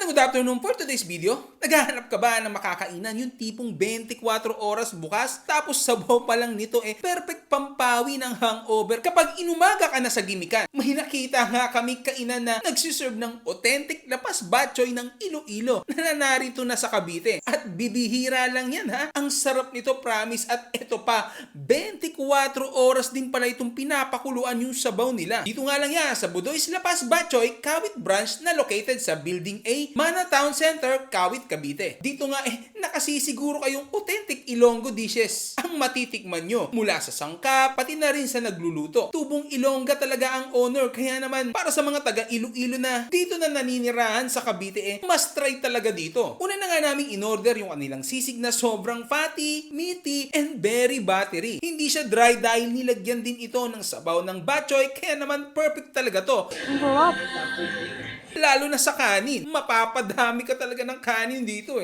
Good afternoon for today's video. Naghahanap ka ba ng makakainan yung tipong 24 oras bukas tapos sabaw pa lang nito perfect pampawi ng hangover kapag inumaga ka na sa gimikan. May nakita nga kami kainan na nagsiserve ng authentic lapas batchoy ng Iloilo na narito na sa Cavite. At bibihira lang yan ha. Ang sarap nito promise at ito pa 24 oras din pala itong pinapakuluan yung sabaw nila. Dito nga lang yan sa Budoy's Lapas Batchoy, Kawit Branch na located sa Building A, Mana Town Center, Kawit, Cavite. Dito nga nakasisiguro kayong authentic Ilonggo dishes ang matitikman nyo mula sa sangkap pati na rin sa nagluluto. Tubong Ilongga talaga ang owner kaya naman para sa mga taga Iloilo na dito na naninirahan sa Cavite must try talaga dito. Una na nga naming in-order yung kanilang sisig na sobrang fatty, meaty, and very buttery. Hindi siya dry dahil nilagyan din ito ng sabaw ng batchoy kaya naman perfect talaga to. Lalo na sa kanin. Mapapadami ka talaga ng kanin dito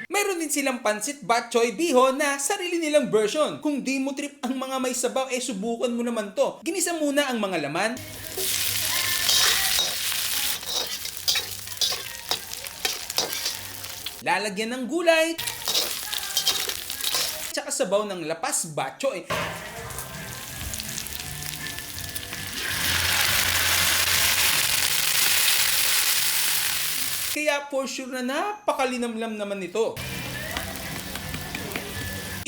Meron din silang pansit batchoy bihon na sarili nilang version. Kung di mo trip ang mga may sabaw, subukan mo naman to. Ginisa muna ang mga laman. Lalagyan ng gulay. Tsaka sabaw ng lapas batchoy. Kaya for sure na napakalinamlam naman nito.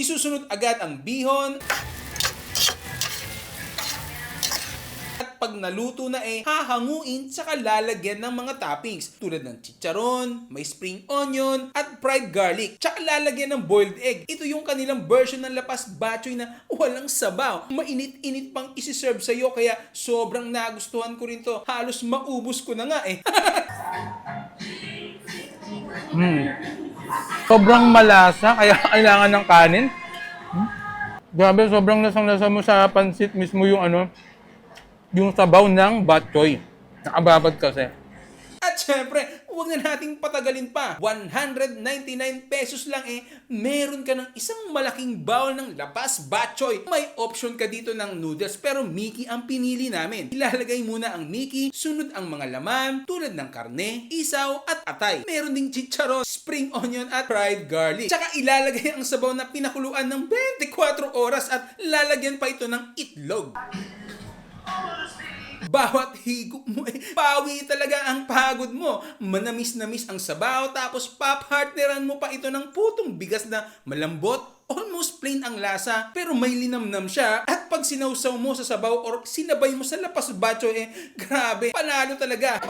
Isusunod agad ang bihon. At pag naluto na hahanguin tsaka lalagyan ng mga toppings tulad ng chicharon, may spring onion, at fried garlic. Tsaka lalagyan ng boiled egg. Ito yung kanilang version ng lapas batchoy na walang sabaw. Mainit-init pang isi-serve sa'yo kaya sobrang nagustuhan ko rin to. Halos maubos ko na nga Sobrang malasa, kaya kailangan ng kanin. Grabe, sobrang lasang-lasa mo sa pansit mismo yung sabaw ng batchoy. Nakababad kasi. At syempre, huwag na nating patagalin pa. 199 pesos lang meron ka ng isang malaking bowl ng lapas batchoy. May option ka dito ng noodles pero Mickey ang pinili namin. Ilalagay muna ang Mickey, sunod ang mga laman tulad ng karne, isaw at atay. Meron ding chicharon, spring onion at fried garlic. Tsaka ilalagay ang sabaw na pinakuluan ng 24 oras at lalagyan pa ito ng itlog. Bawat higop mo pawi talaga ang pagod mo. Manamis-namis ang sabaw tapos papartneran mo pa ito ng putong bigas na malambot. Almost plain ang lasa pero may linamnam siya. At pag sinawsaw mo sa sabaw or sinabay mo sa lapas batchoy grabe, panalo talaga.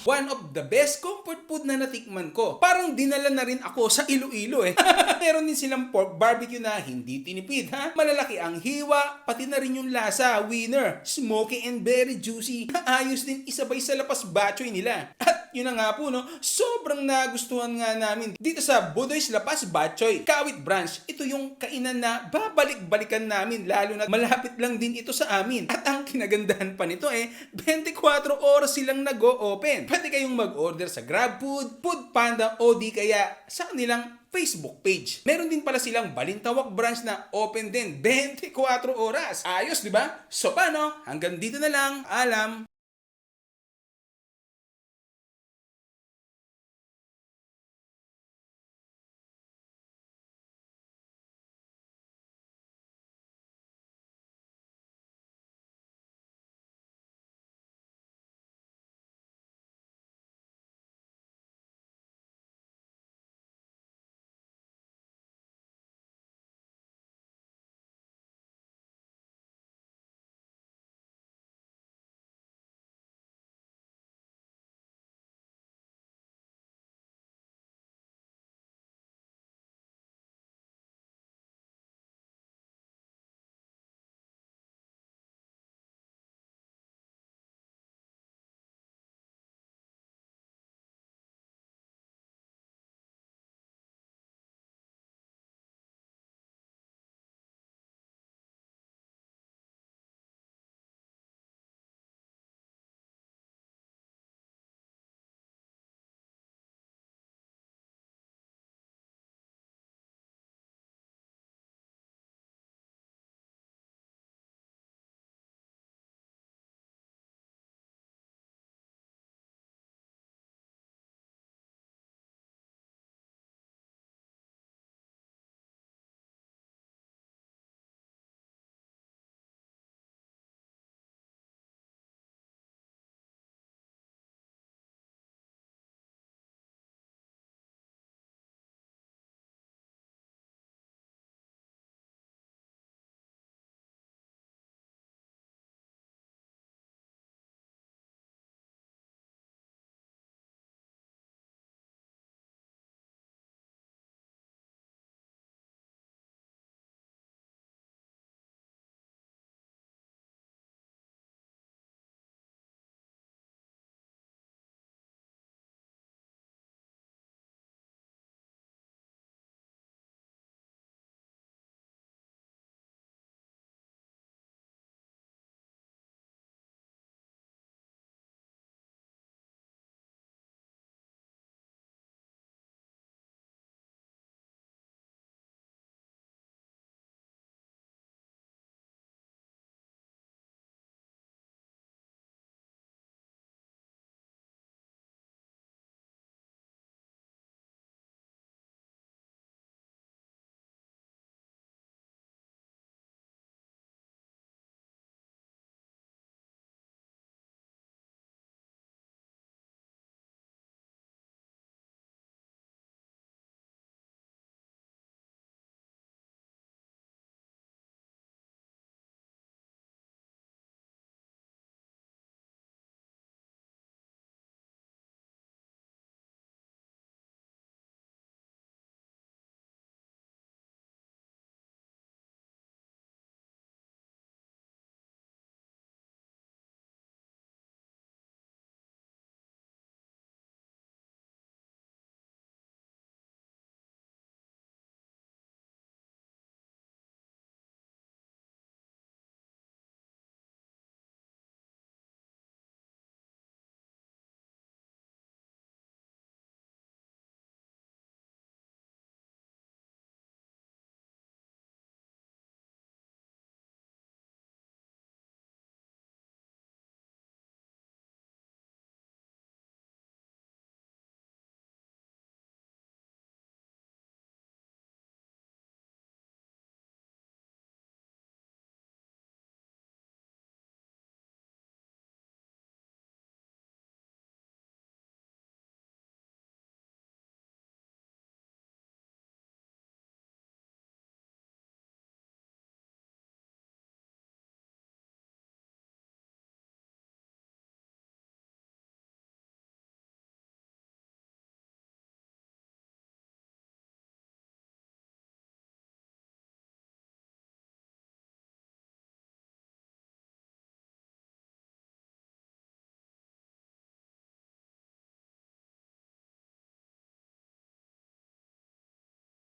One of the best comfort food na natikman ko. Parang dinala na rin ako sa Iloilo Meron din silang pork barbecue na hindi tinipid Malalaki ang hiwa, pati na rin yung lasa, winner. Smoky and very juicy. Ayos din isabay sa lapas batchoy nila. At yun na nga po sobrang nagustuhan nga namin dito sa Budoy's Lapas Batchoy, Kawit Branch. Ito yung kainan na babalik-balikan namin lalo na malapit lang din ito sa amin. At ang kinagandahan pa nito 24 oras silang nag-o-open. Pwede kayong mag-order sa GrabFood, Foodpanda o di kaya sa kanilang Facebook page. Meron din pala silang Balintawak branch na open din 24 oras. Ayos, di ba? So paano? Hanggang dito na lang. Alam.